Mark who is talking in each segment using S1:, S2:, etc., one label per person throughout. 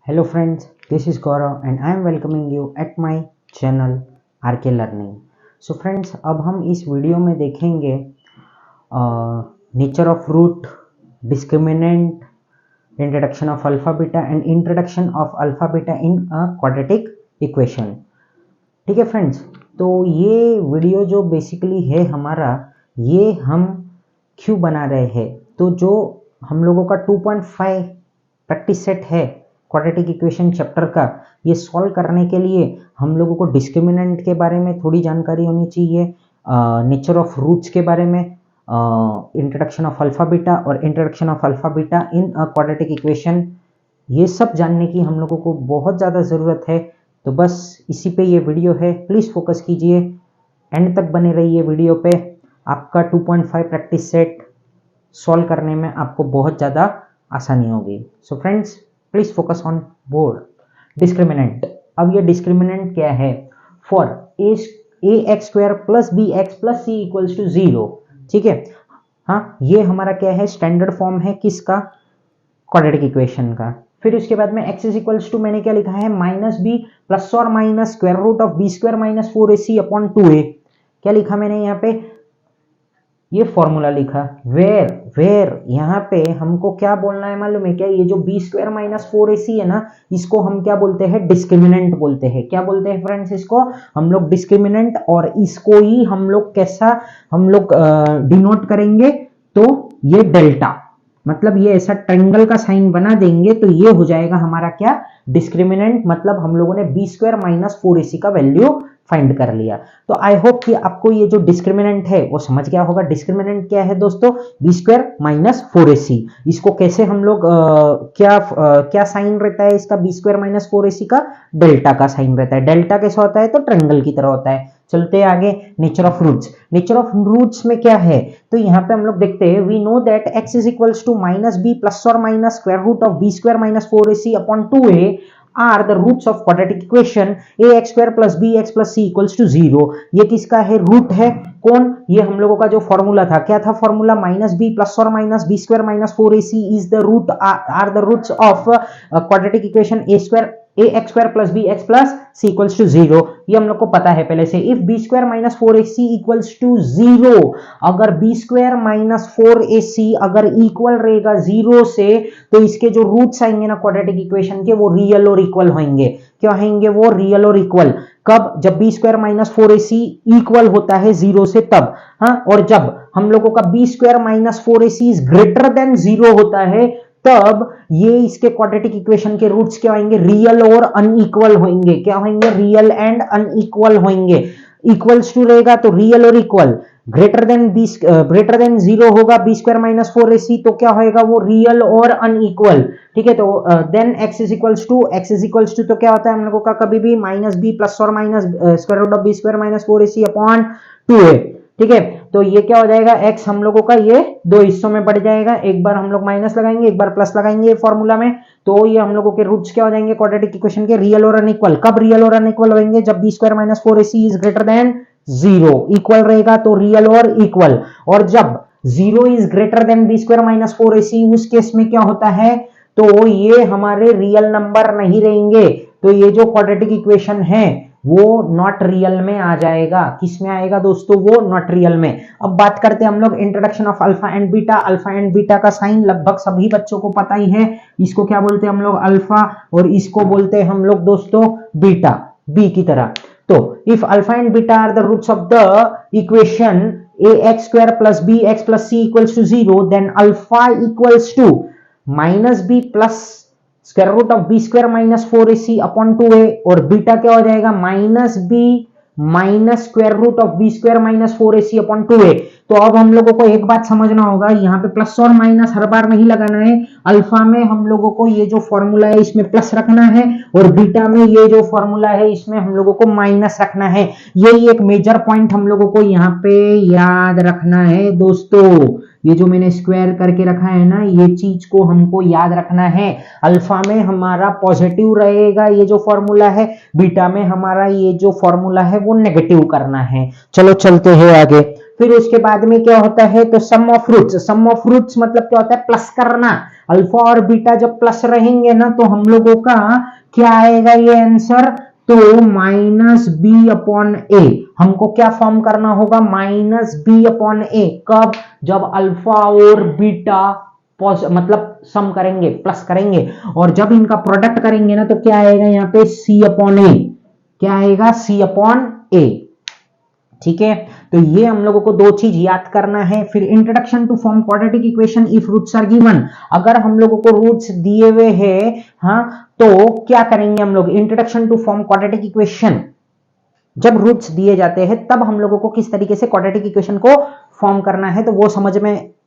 S1: Hello friends, this is Gaurav and I am welcoming you at my channel RK Learning. So friends, अब हम इस video में देखेंगे nature of root, discriminant, introduction of alpha beta and introduction of alpha beta in a quadratic equation. ठीक है friends, तो ये video जो बेसिकली है हमारा, ये हम क्यों बना रहे हैं, तो जो हम लोगों का 2.5 प्रैक्टिस सेट है क्वाड्रेटिक इक्वेशन चैप्टर का, ये सॉल्व करने के लिए हम लोगों को डिस्क्रिमिनेंट के बारे में थोड़ी जानकारी होनी चाहिए, नेचर ऑफ रूट्स के बारे में, इंट्रोडक्शन ऑफ अल्फा बीटा और introduction of alpha beta in a quadratic equation, ये सब जानने की हम लोगों को बहुत ज़्यादा ज़रूरत है। तो बस इसी पे ये वीडियो है, प्लीज़ फोकस कीजिए, एंड तक बने रहिए वीडियो पे। आपका 2.5 प्रैक्टिस सेट सॉल्व करने में आपको बहुत ज़्यादा आसानी होगी। So friends, please focus on board. Discriminant, अब ये डिस्क्रिमिनेंट क्या है? For a x square plus b x plus c equals to 0। ठीक है, हाँ, ये हमारा क्या है? स्टैंडर्ड फॉर्म है किसका? क्वाड्रेटिक इक्वेशन का। फिर उसके बाद में एक्स इज इक्वल्स टू, मैंने क्या लिखा है? माइनस बी प्लस और minus square root of b square minus 4ac upon 2a। क्या लिखा मैंने यहाँ पे? ये फॉर्मूला लिखा। वेर यहाँ पे हमको क्या बोलना है मालूम है क्या? ये जो बी स्क्वायर माइनस 4ac है ना, इसको हम क्या बोलते हैं? डिस्क्रिमिनेंट बोलते हैं। क्या बोलते हैं फ्रेंड्स? इसको हम लोग डिस्क्रिमिनेंट, और इसको ही हम लोग कैसा डिनोट करेंगे? तो ये डेल्टा, मतलब ये ऐसा ट्रायंगल का साइन बना देंगे तो ये हो जाएगा हमारा क्या? डिस्क्रिमिनेंट। मतलब हम लोगों ने बी स्क्वायर माइनस 4ac का वैल्यू फाइंड कर लिया। तो आई होप कि आपको ये जो डिस्क्रिमिनेंट है वो समझ गया होगा। डिस्क्रिमिनेंट क्या है दोस्तों? B square minus 4ac। इसको कैसे हम लोग क्या साइन रहता है इसका? बी स्क्वायर माइनस 4ac का डेल्टा का साइन रहता है। डेल्टा कैसा होता है? तो ट्रायंगल की तरह होता है। चलते हैं आगे। Nature of roots, nature of roots में क्या है? तो यहाँ पे हम लोग देखते हैं, we know that x is equals to minus b plus और minus square root of b square minus 4ac upon 2a are the roots of quadratic equation a x square plus b x plus c equals to 0। ये किसका है? Root है। कौन? ये हम लोगों का जो फॉर्मूला था, क्या था फॉर्मूला? माइनस बी प्लस और minus b square minus 4ac is the root, are the roots of quadratic equation a square a x square plus b x plus c equals to 0। ये हम लोग को पता है पहले से। If b square minus 4ac equals to 0, अगर B square minus 4ac अगर इक्वल रहेगा 0 से, तो इसके जो रूट्स आएंगे ना क्वाड्रेटिक इक्वेशन के, वो रियल और इक्वल होंगे। क्या होंगे वो? रियल और इक्वल। कब? जब b square minus 4ac equal होता है 0 से, तब। हाँ, और जब हम लोगों का b square minus 4ac is greater than 0 होता है, तब ये इसके क्वाड्रेटिक इक्वेशन के रूट्स क्या होंगे? रियल और अनइक्वल होंगे। क्या होंगे? रियल एंड अनइक्वल होंगे। इक्वल्स टू रहेगा तो रियल और इक्वल, ग्रेटर देन 0 होगा बी स्क्वायर माइनस 4ac, तो क्या होएगा? वो रियल और अनइक्वल। ठीक है, तो then x is equals to तो क्या होता है हम लोगों का? कभी भी माइनस बी प्लस और minus square root of b square minus 4ac upon 2a। ठीक है, तो ये क्या हो जाएगा? x हम लोगों का ये दो हिस्सों में बढ़ जाएगा। एक बार हम लोग माइनस लगाएंगे, एक बार प्लस लगाएंगे फॉर्मूला में, तो ये हम लोगों के रूट्स क्या हो जाएंगे क्वाड्रेटिक इक्वेशन के? रियल और अनइक्वल। कब रियल और अनइक्वल होंगे? जब b square minus 4ac is greater than 0। Equal रहेगा तो रियल और इक्वल। और जब 0 is greater than b square minus 4ac, उस केस में क्या होता है? तो ये हमारे रियल नंबर नहीं रहेंगे, तो ये जो क्वाड्रेटिक इक्वेशन है वो नॉट रियल में आ जाएगा। किस में आएगा दोस्तों? वो नॉट रियल में। अब बात करते हैं हम लोग introduction of alpha and beta. Alpha and beta का साइन लगभग सभी बच्चों को पता ही है। इसको क्या बोलते हैं हम लोग? अल्फा, और इसको बोलते हैं हम लोग दोस्तों बीटा, बी की तरह। तो if alpha and beta are the roots of the equation a x square plus b x plus c equals to 0, then alpha equals to minus b plus square root of b square minus 4ac upon 2a, और beta क्या हो जाएगा? Minus b minus square root of b square minus 4ac upon 2a। तो अब हम लोगों को एक बात समझना होगा, यहाँ पे प्लस और माइनस हर बार नहीं लगाना है। अल्फा में हम लोगों को ये जो फॉर्मूला है इसमें प्लस रखना है, और बीटा में ये जो फॉर्मूला है इसमें हम लोगों को माइनस रखना है। यही एक मेजर पॉइंट हम लोगों को यहाँ पे याद रखना है दोस्तों। ये जो मैंने स्क्वायर करके रखा है ना, ये चीज को हमको याद रखना है। अल्फा में हमारा पॉजिटिव रहेगा ये जो फॉर्मूला है, बीटा में हमारा ये जो फॉर्मूला है वो नेगेटिव करना है। चलो चलते हैं आगे। फिर उसके बाद में क्या होता है, तो sum of roots, sum of roots मतलब क्या होता है, प्लस करना। अल्फा और बीटा जब प्लस रहेंगे ना तो हम लोगों का क्या आएगा ये आंसर, तो माइनस बी अपॉन ए। हमको क्या फॉर्म करना होगा, माइनस बी अपॉन ए, कब, जब अल्फा और बीटा मतलब सम करेंगे, प्लस करेंगे, और जब इनका प्रोडक्ट करेंगे ना तो क्या आएगा यहाँ पे, सी अपॉन ए, क्या आएगा, सी अपॉन ए। ठीक है, तो ये हम लोगों को दो चीज याद करना है। फिर introduction to form quadratic equation if roots are given, अगर हम लोगों को रूट्स दिए हुए हैं, हाँ, तो क्या करेंगे हम लोग, introduction to form quadratic equation, जब रूट्स दिए जाते हैं तब हम लोगों को किस तरीके से क्वाड्रेटिक इक्वेशन को फॉर्म करना है, तो वो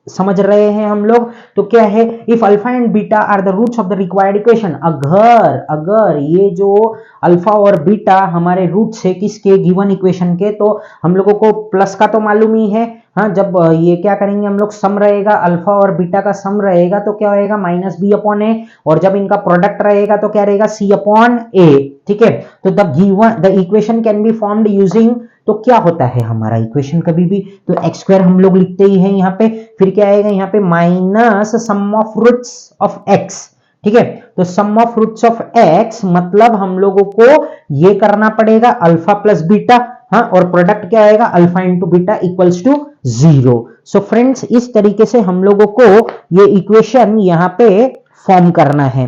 S1: समझ रहे हैं हम लोग। तो क्या है, if alpha and beta are the roots of the required equation, अगर ये जो अल्फा और बीटा हमारे रूट्स है किसके, गिवन इक्वेशन के, तो हम लोगों को प्लस का तो मालूम ही है, हाँ, जब ये क्या करेंगे हम लोग, सम रहेगा, अल्फा और बीटा का सम रहेगा तो क्या होएगा, माइनस बी अपॉन ए, और जब इनका प्रोडक्ट रहेगा तो क्या रहेगा, सी अपॉन ए। ठीक है, तो the equation can be formed using, तो क्या होता है हमारा इक्वेशन कभी भी, तो एक्स स्क्वायर हम लोग लिखते ही हैं यहाँ पे, फिर क्या आएगा यहाँ पे, minus sum of roots of x. ठीक है, तो sum of roots of x मतलब हम लोगों को ये करना पड़ेगा अल्फा प्लस बीटा, हाँ, और प्रोडक्ट क्या आएगा, alpha into beta equals to 0। So friends, इस तरीके से हम लोगों को ये इक्वेशन यहाँ पे फॉर्म करना है।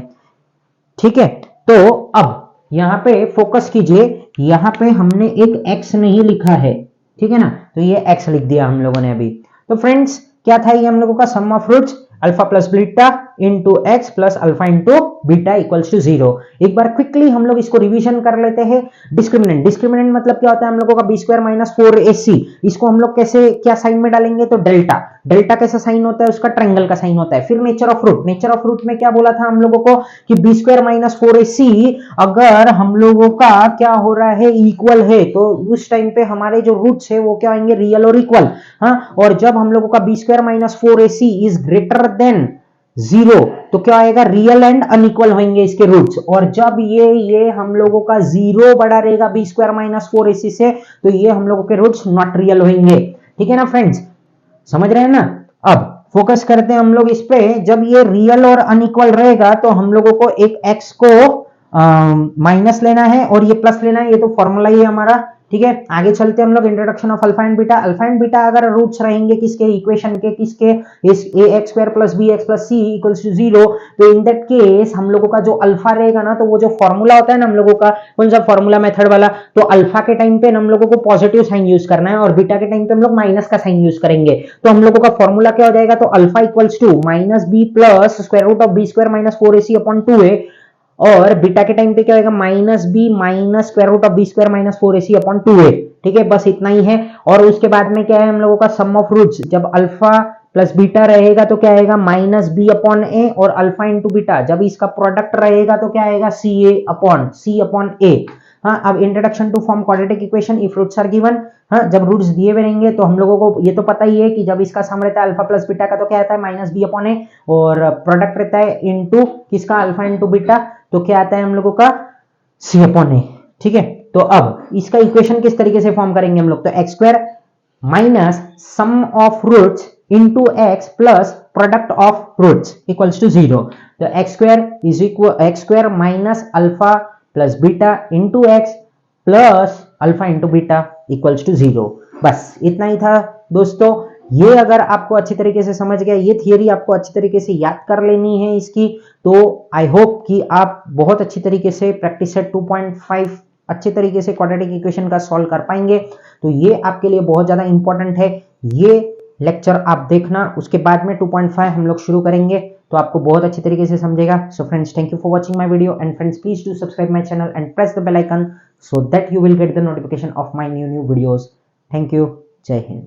S1: ठीक है, तो अब यहाँ पे फोकस कीजिए, यहाँ पे हमने एक x नहीं लिखा है, ठीक है ना, तो ये x लिख दिया हम लोगों ने अभी। तो फ्रेंड्स क्या था ये हम लोगों का, sum of roots alpha plus beta into x plus alpha into beta equals to 0। एक बार क्विकली हम लोग इसको रिवीजन कर लेते हैं। डिस्क्रिमिनेंट मतलब क्या होता है हम लोगों का, बी स्क्वायर माइनस 4ac, इसको हम लोग कैसे क्या साइन में डालेंगे, तो डेल्टा कैसा साइन होता है उसका, ट्रायंगल का साइन होता है। फिर नेचर ऑफ रूट में क्या बोला था हम लोगों को कि बी स्क्वायर माइनस 4ac अगर हम लोगों का क्या हो रहा है, इक्वल है, तो उस टाइम पे हमारे जो रूट्स है वो क्या आएंगे, रियल और इक्वल, हाँ, और जब हम लोगों का b square minus 4ac is greater than 0 तो क्या आएगा, रियल एंड अनइक्वल होंगे इसके रूट्स, और जब ये हम लोगों का 0 बड़ा रहेगा बी स्क्वायर माइनस 4ac से, तो ये हम लोगों के रूट्स नॉट रियल होंगे। ठीक है ना फ्रेंड्स, समझ रहे हैं ना। अब फोकस करते हैं हम लोग इस पे, जब ये रियल और अनइक्वल रहेगा तो हम लोगों को एक x को माइनस लेना है और ये प्लस लेना है, ये तो फॉर्मूला ही है हमारा। ठीक है, आगे चलते हैं हम लोग, introduction of alpha and beta अगर रूट्स रहेंगे किसके, इक्वेशन के, किसके, इस ax square plus bx plus c equals to 0, तो इन दैट केस हम लोगों का जो अल्फा रहेगा ना, तो वो जो फॉर्मूला होता है ना हम लोगों का, कौन सा फॉर्मूला, मेथड वाला, तो अल्फा के टाइम पे हम लोगों को पॉजिटिव साइन यूज करना है और बीटा के टाइम पे हम लोग माइनस का साइन यूज करेंगे। तो हम लोगों का फॉर्मूला क्या हो जाएगा, तो alpha equals to minus b plus square root of b square minus 4ac upon 2a, और बीटा के टाइम पे क्या होगा, minus b minus square root of b square minus 4ac upon 2a। ठीक है, बस इतना ही है। और उसके बाद में क्या है हम लोगों का, सम ऑफ रूट्स, जब अल्फा प्लस बीटा रहेगा तो क्या आएगा, माइनस बी अपॉन ए, और अल्फा इंटू बीटा जब इसका प्रोडक्ट रहेगा तो क्या आएगा, सी अपॉन ए। हाँ, अब introduction to form quadratic equation if roots are given, हाँ, जब रूट्स दिए हुए रहेंगे तो हम लोगों को ये तो पता ही है कि जब इसका सम रहता है अल्फा प्लस बीटा का तो क्या आता है, माइनस बी अपॉन ए, और प्रोडक्ट रहता है इनटू किसका, अल्फा इंटू बीटा, तो क्या आता है हम लोगों का, सी अपॉन ए। ठीक है, तो अब इसका इक्वेशन किस तरीके से फॉर्म करेंगे हम लोग, तो x square minus sum of roots into x plus product of roots equals to 0। तो x square minus alpha plus beta into x plus alpha into beta equals to 0। बस इतना ही था दोस्तों। ये अगर आपको अच्छी तरीके से समझ गया, ये थियरी आपको अच्छी तरीके से याद कर लेनी है इसकी, तो आई होप कि आप बहुत अच्छी तरीके से प्रैक्टिस सेट 2.5 अच्छे तरीके से क्वाड्रेटिक इक्वेशन का सॉल्व कर पाएंगे। तो ये आपके लिए बहुत ज्यादा इंपॉर्टेंट है, ये लेक्चर आप देखना, उसके बाद में 2.5 हम लोग शुरू करेंगे, तो आपको बहुत अच्छी तरीके से समझेगा। So friends, thank you for watching my video, and friends please do subscribe my channel and press the bell icon so that you will get the notification of my new videos. Thank you. Jai Hind.